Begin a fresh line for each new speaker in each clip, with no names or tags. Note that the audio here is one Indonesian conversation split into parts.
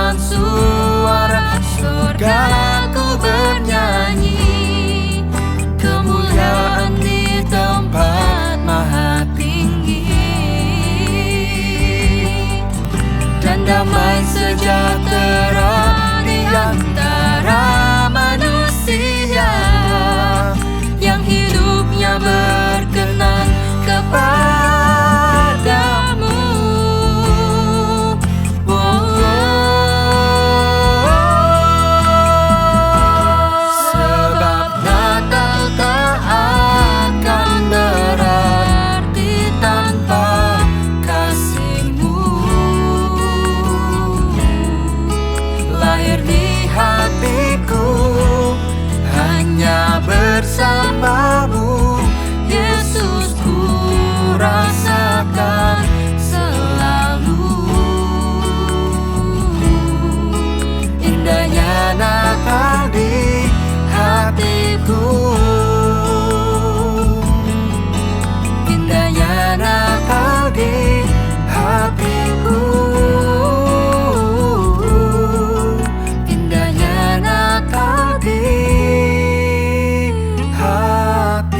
dengan suara surga ku bernyanyi, kemuliaan di tempat maha tinggi, dan damai sejahtera di antara manusia yang hidupnya berkenan kepadamu. Sebab Natal tak akan berarti tanpa kasih-Mu. Lahir di hatiku hanya bersama-Mu, Yesus, ku rasakan selalu indahnya Natal di hatiku, indahnya Natal di hatiku, indahnya Natal di hatiku.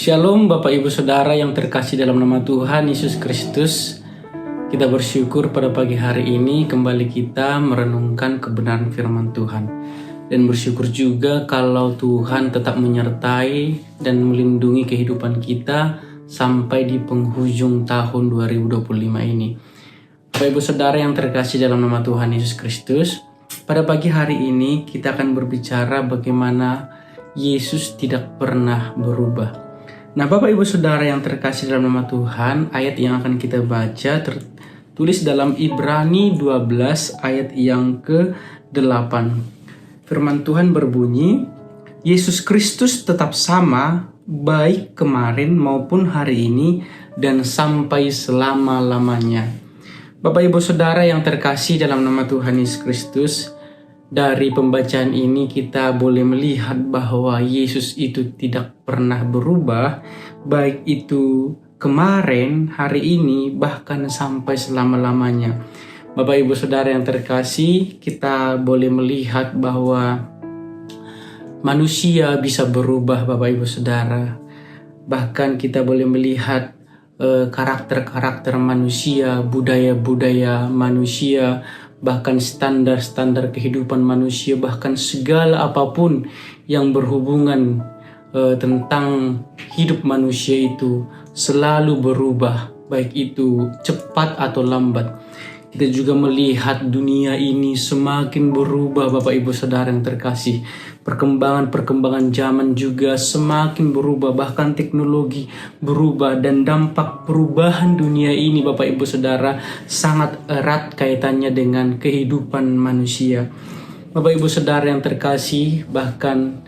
Shalom Bapak Ibu Saudara yang terkasih dalam nama Tuhan Yesus Kristus. Kita bersyukur pada pagi hari ini kembali kita merenungkan kebenaran firman Tuhan. Dan bersyukur juga kalau Tuhan tetap menyertai dan melindungi kehidupan kita sampai di penghujung tahun 2025 ini. Bapak Ibu Saudara yang terkasih dalam nama Tuhan Yesus Kristus, pada pagi hari ini kita akan berbicara bagaimana Yesus tidak pernah berubah. Nah, Bapak Ibu Saudara yang terkasih dalam nama Tuhan, ayat yang akan kita baca tertulis dalam Ibrani 12 ayat yang ke-8. Firman Tuhan berbunyi, Yesus Kristus tetap sama, baik kemarin maupun hari ini dan sampai selama-lamanya. Bapak Ibu Saudara yang terkasih dalam nama Tuhan Yesus Kristus, dari pembacaan ini kita boleh melihat bahwa Yesus itu tidak pernah berubah, baik itu kemarin, hari ini, bahkan sampai selama-lamanya. Bapak Ibu Saudara yang terkasih, kita boleh melihat bahwa manusia bisa berubah, Bapak Ibu Saudara. Bahkan kita boleh melihat karakter-karakter manusia, budaya-budaya manusia, bahkan standar-standar kehidupan manusia, bahkan segala apapun yang berhubungan tentang hidup manusia itu selalu berubah, baik itu cepat atau lambat. Kita juga melihat dunia ini semakin berubah, Bapak Ibu Saudara yang terkasih. Perkembangan zaman juga semakin berubah, bahkan teknologi berubah, dan dampak perubahan dunia ini, Bapak Ibu Saudara, sangat erat kaitannya dengan kehidupan manusia. Bapak Ibu Saudara yang terkasih, bahkan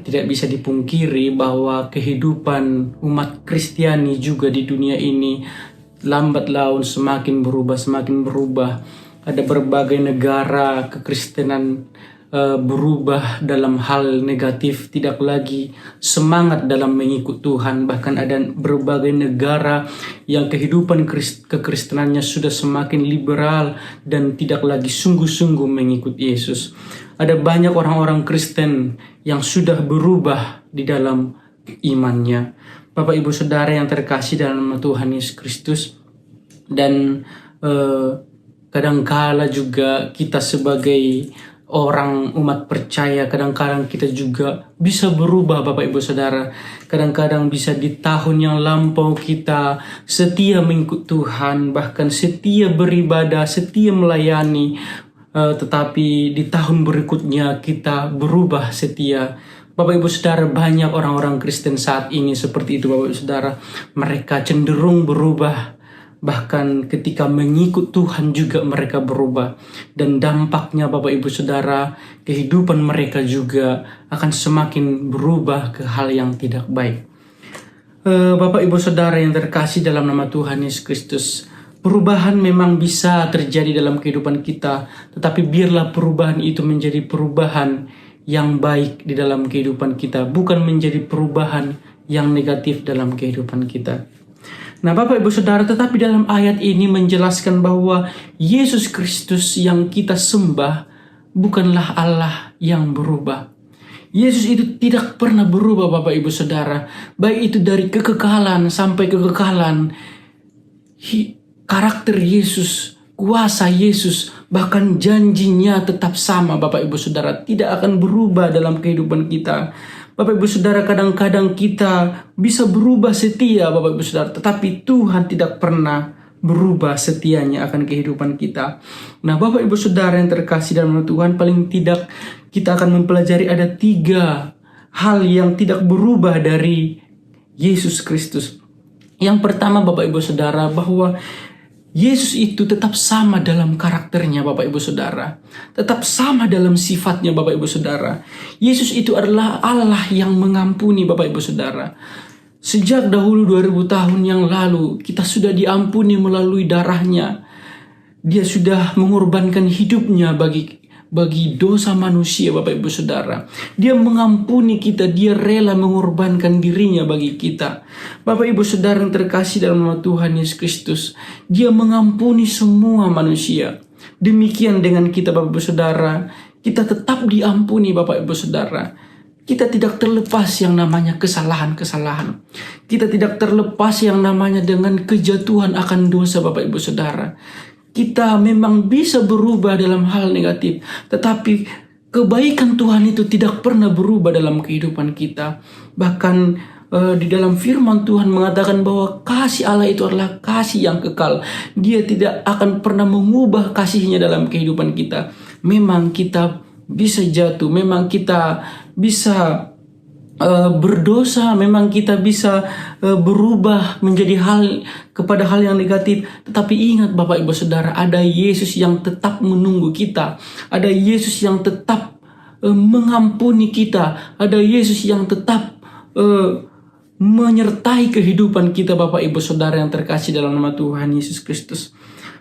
tidak bisa dipungkiri bahwa kehidupan umat Kristiani juga di dunia ini lambat laun semakin berubah. Ada berbagai negara kekristenan berubah dalam hal negatif, tidak lagi semangat dalam mengikut Tuhan. Bahkan ada berbagai negara yang kehidupan kekristenannya sudah semakin liberal dan tidak lagi sungguh-sungguh mengikut Yesus. Ada banyak orang-orang Kristen yang sudah berubah di dalam imannya. Bapak Ibu Saudara yang terkasih dalam nama Tuhan Yesus Kristus, dan kadangkala juga kita sebagai orang umat percaya, kadang-kadang kita juga bisa berubah, Bapak Ibu Saudara. Kadang-kadang bisa di tahun yang lampau kita setia mengikut Tuhan, bahkan setia beribadah, setia melayani, tetapi di tahun berikutnya kita berubah setia. Bapak Ibu Saudara, banyak orang-orang Kristen saat ini seperti itu, Bapak Ibu Saudara. Mereka cenderung berubah, bahkan ketika mengikut Tuhan juga mereka berubah. Dan dampaknya, Bapak Ibu Saudara, kehidupan mereka juga akan semakin berubah ke hal yang tidak baik. Bapak Ibu Saudara yang terkasih dalam nama Tuhan Yesus Kristus, Perubahan memang bisa terjadi dalam kehidupan kita, tetapi biarlah perubahan itu menjadi perubahan yang baik di dalam kehidupan kita, bukan menjadi perubahan yang negatif dalam kehidupan kita. Nah, Bapak Ibu Saudara, tetapi dalam ayat ini menjelaskan bahwa Yesus Kristus yang kita sembah bukanlah Allah yang berubah. Yesus itu tidak pernah berubah, Bapak Ibu Saudara. Baik itu dari kekekalan sampai kekekalan. Karakter Yesus, kuasa Yesus, bahkan janjinya tetap sama, Bapak Ibu Saudara. Tidak akan berubah dalam kehidupan kita. Bapak Ibu Saudara, kadang-kadang kita bisa berubah setia, Bapak Ibu Saudara. Tetapi Tuhan tidak pernah berubah setianya akan kehidupan kita. Nah, Bapak Ibu Saudara yang terkasih dalam nama Tuhan, paling tidak kita akan mempelajari ada 3 hal yang tidak berubah dari Yesus Kristus. Yang pertama, Bapak Ibu Saudara, bahwa Yesus itu tetap sama dalam karakternya, Bapak Ibu Saudara. Tetap sama dalam sifatnya, Bapak Ibu Saudara. Yesus itu adalah Allah yang mengampuni, Bapak Ibu Saudara. Sejak dahulu 2000 tahun yang lalu, kita sudah diampuni melalui darahnya. Dia sudah mengorbankan hidupnya bagi dosa manusia, Bapak Ibu Saudara. Dia mengampuni kita, dia rela mengorbankan dirinya bagi kita. Bapak Ibu Saudara yang terkasih dalam nama Tuhan Yesus Kristus, dia mengampuni semua manusia. Demikian dengan kita, Bapak Ibu Saudara, kita tetap diampuni, Bapak Ibu Saudara. Kita tidak terlepas yang namanya kesalahan-kesalahan. Kita tidak terlepas yang namanya dengan kejatuhan akan dosa, Bapak Ibu Saudara. Kita memang bisa berubah dalam hal negatif, tetapi kebaikan Tuhan itu tidak pernah berubah dalam kehidupan kita. Bahkan di dalam firman Tuhan mengatakan bahwa kasih Allah itu adalah kasih yang kekal. Dia tidak akan pernah mengubah kasihnya dalam kehidupan kita. Memang kita bisa jatuh, memang kita bisa berdosa, memang kita bisa berubah menjadi kepada hal yang negatif. Tetapi ingat, Bapak Ibu Saudara, ada Yesus yang tetap menunggu kita. Ada Yesus yang tetap mengampuni kita. Ada Yesus yang tetap menyertai kehidupan kita, Bapak Ibu Saudara yang terkasih dalam nama Tuhan Yesus Kristus.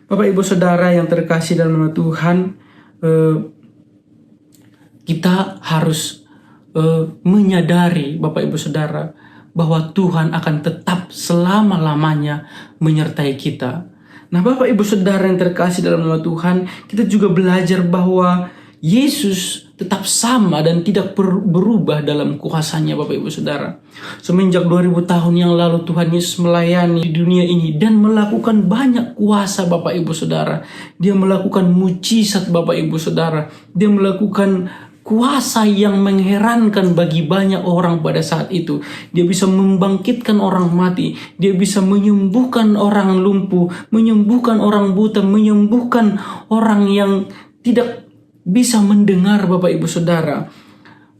Bapak Ibu Saudara yang terkasih dalam nama Tuhan, kita harus menyadari, Bapak Ibu Saudara, bahwa Tuhan akan tetap selama-lamanya menyertai kita. Nah, Bapak Ibu Saudara yang terkasih dalam nama Tuhan, kita juga belajar bahwa Yesus tetap sama dan tidak berubah dalam kuasanya, Bapak Ibu Saudara. Semenjak 2000 tahun yang lalu Tuhan Yesus melayani di dunia ini dan melakukan banyak kuasa, Bapak Ibu Saudara. Dia melakukan mujizat, Bapak Ibu Saudara. Dia melakukan kuasa yang mengherankan bagi banyak orang pada saat itu. Dia bisa membangkitkan orang mati. Dia bisa menyembuhkan orang lumpuh, menyembuhkan orang buta, menyembuhkan orang yang tidak bisa mendengar, Bapak Ibu Saudara.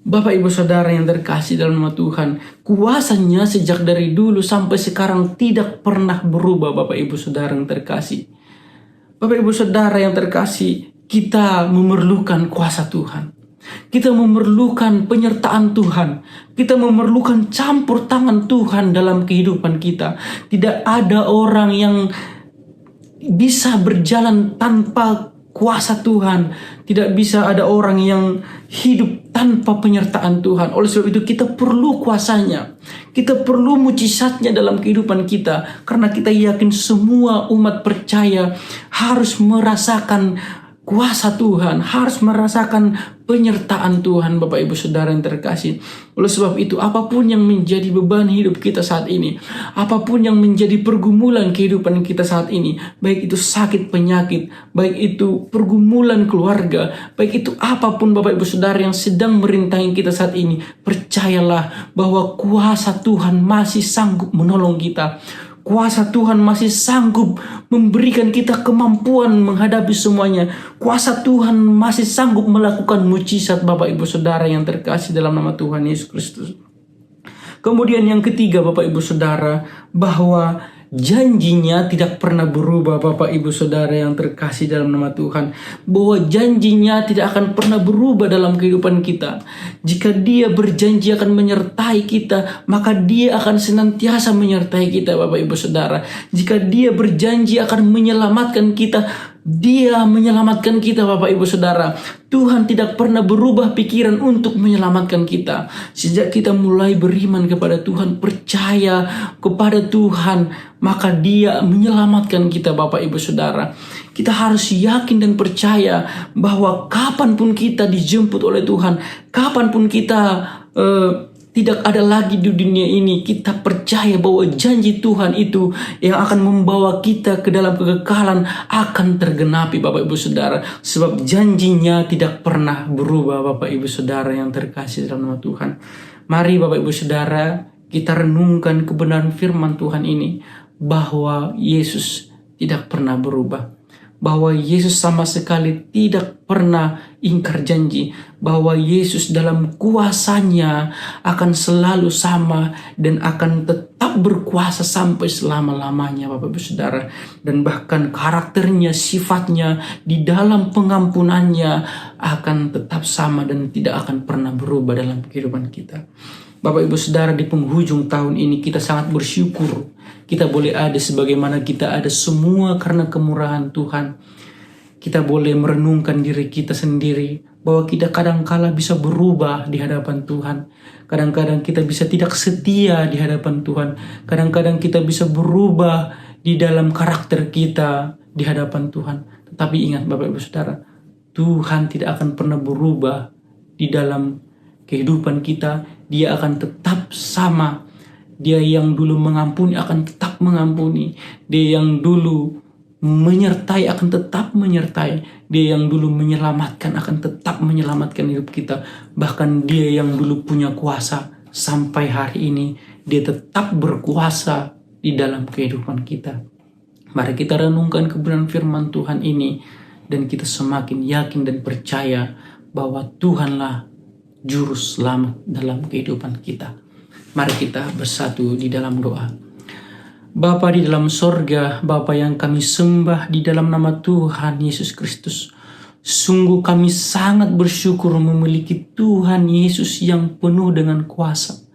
Bapak Ibu Saudara yang terkasih dalam nama Tuhan, kuasanya sejak dari dulu sampai sekarang tidak pernah berubah, Bapak Ibu Saudara yang terkasih. Bapak Ibu Saudara yang terkasih, kita memerlukan kuasa Tuhan. Kita memerlukan penyertaan Tuhan. Kita memerlukan campur tangan Tuhan dalam kehidupan kita. Tidak ada orang yang bisa berjalan tanpa kuasa Tuhan. Tidak bisa ada orang yang hidup tanpa penyertaan Tuhan. Oleh sebab itu kita perlu kuasanya. Kita perlu mujizatnya dalam kehidupan kita. Karena kita yakin semua umat percaya harus merasakan kuasa Tuhan, harus merasakan penyertaan Tuhan, Bapak Ibu Saudara yang terkasih. Oleh sebab itu, apapun yang menjadi beban hidup kita saat ini, apapun yang menjadi pergumulan kehidupan kita saat ini, baik itu sakit penyakit, baik itu pergumulan keluarga, baik itu apapun, Bapak Ibu Saudara yang sedang merintangi kita saat ini, percayalah bahwa kuasa Tuhan masih sanggup menolong kita. Kuasa Tuhan masih sanggup memberikan kita kemampuan menghadapi semuanya. Kuasa Tuhan masih sanggup melakukan mujizat, Bapak Ibu Saudara yang terkasih dalam nama Tuhan Yesus Kristus. Kemudian yang ketiga, Bapak Ibu Saudara, bahwa janjinya tidak pernah berubah, Bapak Ibu Saudara yang terkasih dalam nama Tuhan. Bahwa janjinya tidak akan pernah berubah dalam kehidupan kita. Jika Dia berjanji akan menyertai kita, maka Dia akan senantiasa menyertai kita, Bapak Ibu Saudara. Jika Dia berjanji akan menyelamatkan kita, Dia menyelamatkan kita, Bapak Ibu Saudara. Tuhan tidak pernah berubah pikiran untuk menyelamatkan kita. Sejak kita mulai beriman kepada Tuhan, percaya kepada Tuhan, maka Dia menyelamatkan kita, Bapak Ibu Saudara. Kita harus yakin dan percaya bahwa kapanpun kita dijemput oleh Tuhan, kapanpun kita tidak ada lagi di dunia ini, kita percaya bahwa janji Tuhan itu yang akan membawa kita ke dalam kekekalan akan tergenapi, Bapak Ibu Saudara. Sebab janjinya tidak pernah berubah, Bapak Ibu Saudara yang terkasih dalam nama Tuhan. Mari Bapak Ibu Saudara, kita renungkan kebenaran firman Tuhan ini, bahwa Yesus tidak pernah berubah. Bahwa Yesus sama sekali tidak pernah ingkar janji, bahwa Yesus dalam kuasanya akan selalu sama dan akan tetap berkuasa sampai selama-lamanya, Bapak Ibu Saudara. Dan bahkan karakternya, sifatnya di dalam pengampunannya akan tetap sama dan tidak akan pernah berubah dalam kehidupan kita. Bapak Ibu Saudara, di penghujung tahun ini kita sangat bersyukur kita boleh ada sebagaimana kita ada semua karena kemurahan Tuhan. Kita boleh merenungkan diri kita sendiri bahwa kita kadangkala bisa berubah di hadapan Tuhan. Kadang-kadang kita bisa tidak setia di hadapan Tuhan. Kadang-kadang kita bisa berubah di dalam karakter kita di hadapan Tuhan. Tetapi ingat Bapak Ibu Saudara, Tuhan tidak akan pernah berubah di dalam kehidupan kita. Dia akan tetap sama. Dia yang dulu mengampuni akan tetap mengampuni. Dia yang dulu menyertai akan tetap menyertai. Dia yang dulu menyelamatkan akan tetap menyelamatkan hidup kita. Bahkan Dia yang dulu punya kuasa sampai hari ini, Dia tetap berkuasa di dalam kehidupan kita. Mari kita renungkan kebenaran firman Tuhan ini, dan kita semakin yakin dan percaya bahwa Tuhanlah juru selamat dalam kehidupan kita. Mari kita bersatu di dalam doa. Bapa di dalam sorga, Bapa yang kami sembah di dalam nama Tuhan Yesus Kristus. Sungguh kami sangat bersyukur memiliki Tuhan Yesus yang penuh dengan kuasa.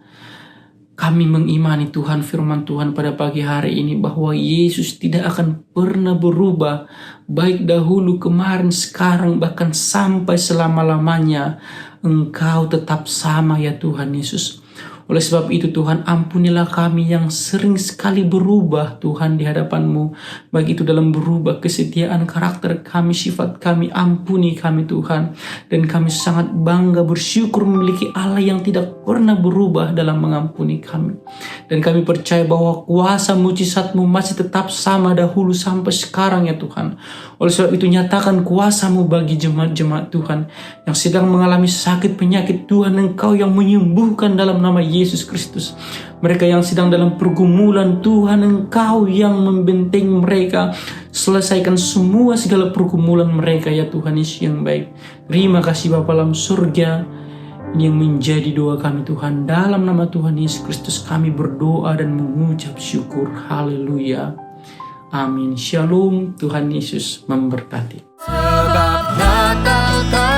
Kami mengimani Tuhan, firman Tuhan pada pagi hari ini, bahwa Yesus tidak akan pernah berubah. Baik dahulu, kemarin, sekarang, bahkan sampai selama-lamanya. Engkau tetap sama ya Tuhan Yesus. Oleh sebab itu Tuhan, ampunilah kami yang sering sekali berubah Tuhan di hadapan-Mu. Baik itu dalam berubah kesetiaan karakter kami, sifat kami, ampuni kami Tuhan. Dan kami sangat bangga bersyukur memiliki Allah yang tidak pernah berubah dalam mengampuni kami. Dan kami percaya bahwa kuasa mujizat-Mu masih tetap sama dahulu sampai sekarang ya Tuhan. Oleh sebab itu nyatakan kuasa-Mu bagi jemaat-jemaat Tuhan yang sedang mengalami sakit penyakit. Tuhan, Engkau yang menyembuhkan dalam nama Yesus Kristus. Mereka yang sedang dalam pergumulan, Tuhan, Engkau yang membentengi mereka. Selesaikan semua segala pergumulan mereka ya Tuhan Yesus yang baik. Terima kasih Bapa dalam surga. Ini yang menjadi doa kami Tuhan. Dalam nama Tuhan Yesus Kristus kami berdoa dan mengucap syukur. Haleluya. Amin. Shalom. Tuhan Yesus memberkati.
Sebab Natal